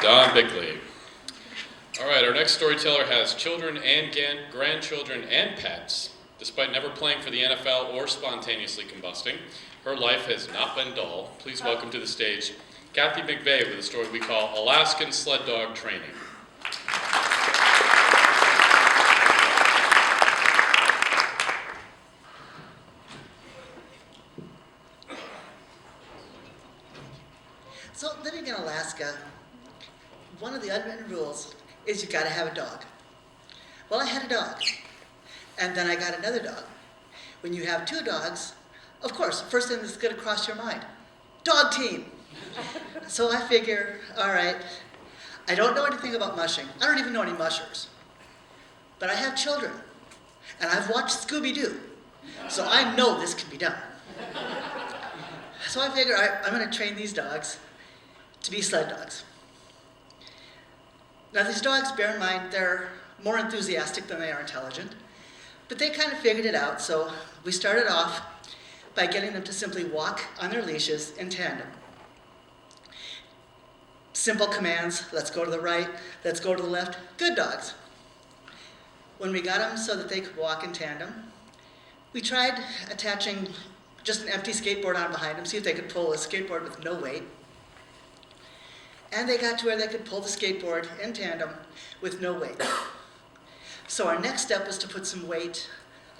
Don Bickley. All right, our next storyteller has children and grandchildren and pets. Despite never playing for the NFL or spontaneously combusting, her life has not been dull. Please welcome to the stage Kathy McVeigh with a story we call Alaskan Sled Dog Training. So living in Alaska, one of the unwritten rules is you gotta have a dog. Well, I had a dog, and then I got another dog. When you have two dogs, of course, first thing that's gonna cross your mind, dog team. So I figure, all right, I don't know anything about mushing. I don't even know any mushers. But I have children, and I've watched Scooby-Doo, so I know this can be done. So I figure, I'm gonna train these dogs to be sled dogs. Now these dogs, bear in mind, they're more enthusiastic than they are intelligent, but they kind of figured it out, so we started off by getting them to simply walk on their leashes in tandem. Simple commands, let's go to the right, let's go to the left, good dogs. When we got them so that they could walk in tandem, we tried attaching just an empty skateboard on behind them, see if they could pull a skateboard with no weight. And they got to where they could pull the skateboard in tandem with no weight. So our next step was to put some weight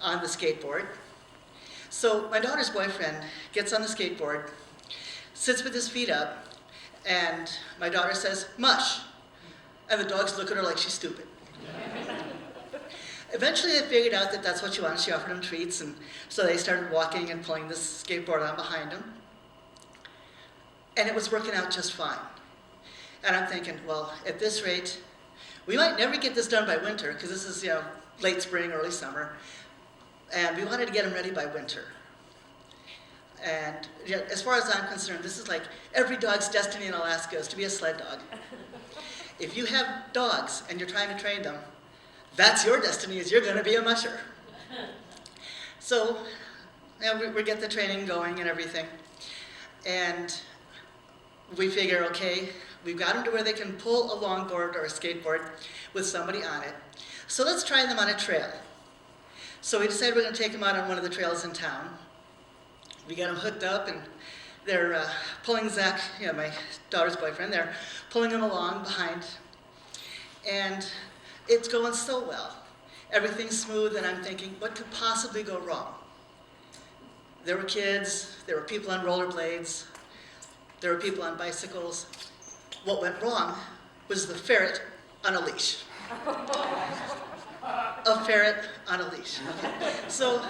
on the skateboard. So my daughter's boyfriend gets on the skateboard, sits with his feet up, and my daughter says, "Mush." And the dogs look at her like she's stupid. Eventually they figured out that that's what she wanted. She offered him treats, and so they started walking and pulling this skateboard on behind him. And it was working out just fine. And I'm thinking, well, at this rate, we might never get this done by winter, because this is, late spring, early summer. And we wanted to get them ready by winter. And as far as I'm concerned, this is like every dog's destiny in Alaska is to be a sled dog. If you have dogs and you're trying to train them, that's your destiny, is you're going to be a musher. So we get the training going and everything. And we figure, okay, we've got them to where they can pull a longboard or a skateboard with somebody on it. So let's try them on a trail. So we decided we're going to take them out on one of the trails in town. We got them hooked up, and they're pulling Zach, my daughter's boyfriend, they're pulling him along behind. And it's going so well. Everything's smooth, and I'm thinking, what could possibly go wrong? There were kids, there were people on rollerblades, there were people on bicycles. What went wrong was the ferret on a leash. A ferret on a leash. So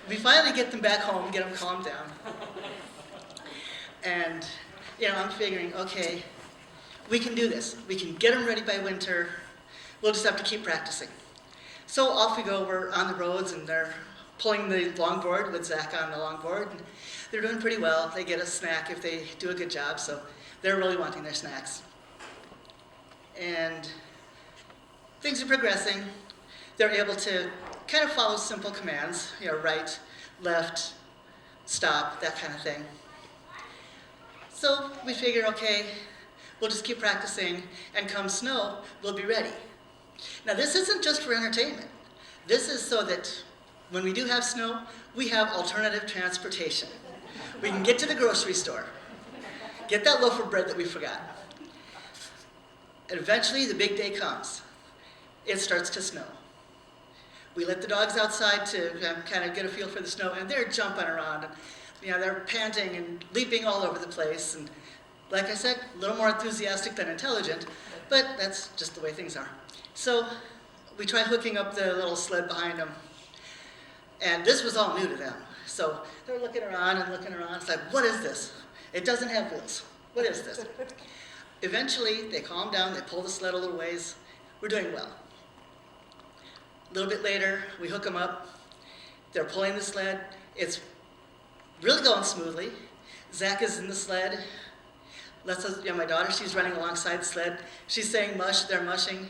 we finally get them back home, get them calmed down. And, I'm figuring, okay, we can do this. We can get them ready by winter. We'll just have to keep practicing. So off we go. We're on the roads, and they're pulling the longboard with Zach on the longboard. And they're doing pretty well. They get a snack if they do a good job, so they're really wanting their snacks. And things are progressing. They're able to kind of follow simple commands, right, left, stop, that kind of thing. So we figure, okay, we'll just keep practicing, and come snow, we'll be ready. Now this isn't just for entertainment. This is so that when we do have snow, we have alternative transportation. We can get to the grocery store, get that loaf of bread that we forgot. And eventually the big day comes. It starts to snow. We let the dogs outside to kind of get a feel for the snow, and they're jumping around, and they're panting and leaping all over the place. And like I said, a little more enthusiastic than intelligent, but that's just the way things are. So we try hooking up the little sled behind them, and this was all new to them. So they're looking around and looking around. It's like, what is this? It doesn't have wheels. What is this? Eventually, they calm down, they pull the sled a little ways. We're doing well. A little bit later, we hook them up. They're pulling the sled. It's really going smoothly. Zach is in the sled. My daughter, she's running alongside the sled. She's saying mush, they're mushing.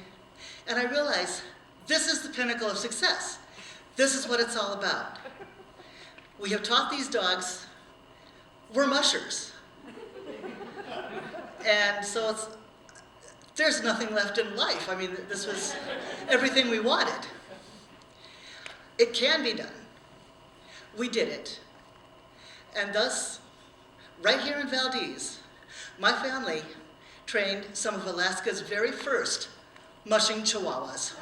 And I realize this is the pinnacle of success. This is what it's all about. We have taught these dogs, we're mushers. And so there's nothing left in life. I mean, this was everything we wanted. It can be done. We did it. And thus, right here in Valdez, my family trained some of Alaska's very first mushing Chihuahuas.